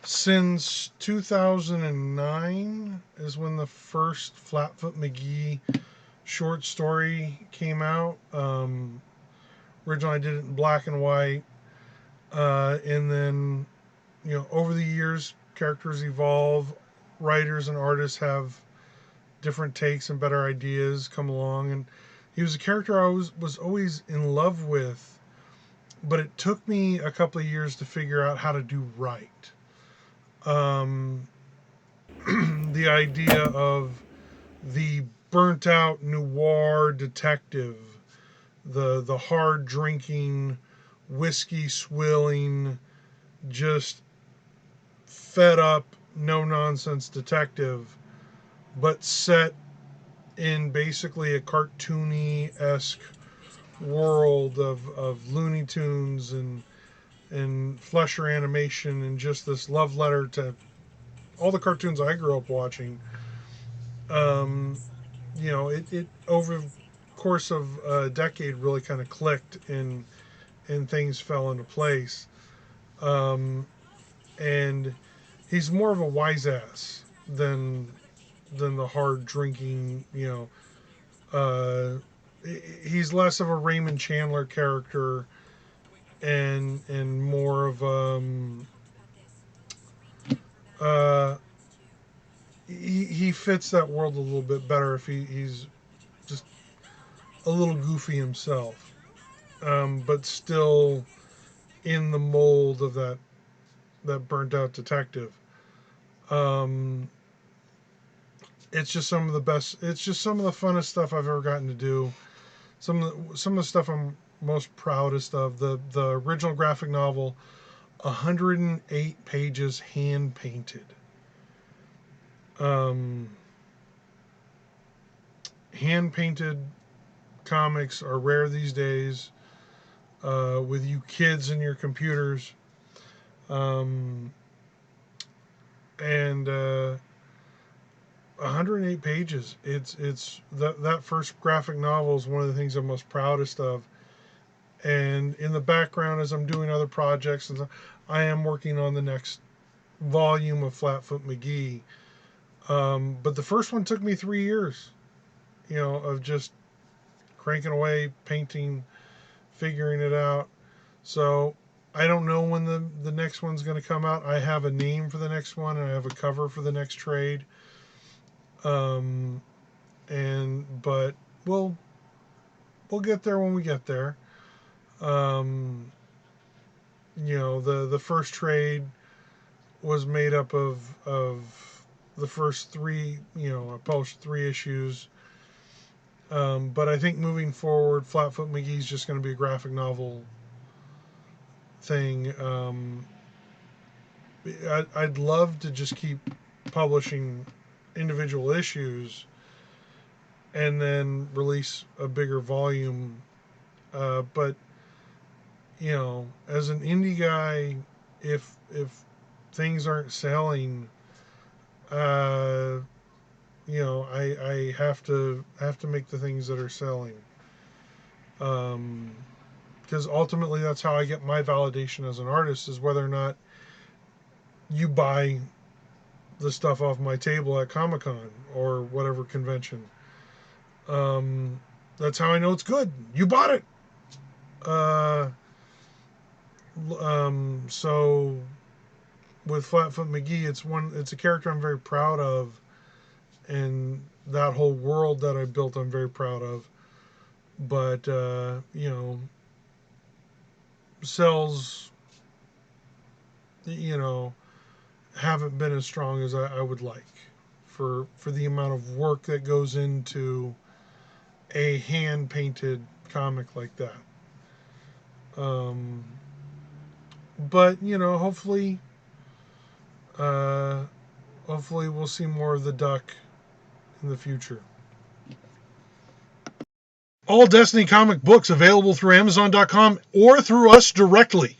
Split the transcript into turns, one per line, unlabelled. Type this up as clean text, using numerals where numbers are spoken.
Since 2009 is when the first Flatfoot McGee short story came out. Originally, I did it in black and white, and then over the years, characters evolve. Writers and artists have different takes and better ideas come along, and he was a character I was always in love with, but it took me a couple of years to figure out how to do right. Um, the idea of the burnt out noir detective, the hard drinking, whiskey swilling, just fed up, no nonsense detective, but set in basically a cartoony esque world of Looney Tunes and Fleischer animation, and just this love letter to all the cartoons I grew up watching. Um, it over the course of a decade really kind of clicked, and things fell into place. Um, and he's more of a wise ass than the hard drinking. Uh, he's less of a Raymond Chandler character, and more of uh he fits that world a little bit better if he's just a little goofy himself, but still in the mold of that burnt out detective. Um, it's just some of the best. It's just some of the funnest stuff I've ever gotten to do. Some of the stuff I'm most proudest of. The original graphic novel, 108 pages hand painted. Um, Hand painted comics are rare these days. With you kids and your computers, um, and 108 pages. It's that first graphic novel is one of the things I'm most proudest of. And in the background, as I'm doing other projects, and I am working on the next volume of Flatfoot McGee. But the first one took me 3 years, of just cranking away, painting, figuring it out. So I don't know when the next one's going to come out. I have a name for the next one, and I have a cover for the next trade. Um, but we'll we'll get there when we get there. Um, the first trade was made up of the first three. I published 3 issues. But I think moving forward, Flatfoot McGee's just going to be a graphic novel thing. I'd love to just keep publishing individual issues and then release a bigger volume. But as an indie guy, if things aren't selling, uh, I have to make the things that are selling. Because ultimately, that's how I get my validation as an artist, is whether or not you buy the stuff off my table at Comic Con or whatever convention. Um, that's how I know it's good. You bought it. Uh, so with Flatfoot McGee, it's a character I'm very proud of, and that whole world that I built, I'm very proud of. But sales, you know, haven't been as strong as I would like for the amount of work that goes into a hand painted comic like that. Um, but uh, hopefully we'll see more of the duck in the future. All Destiny comic books available through Amazon.com or through us directly.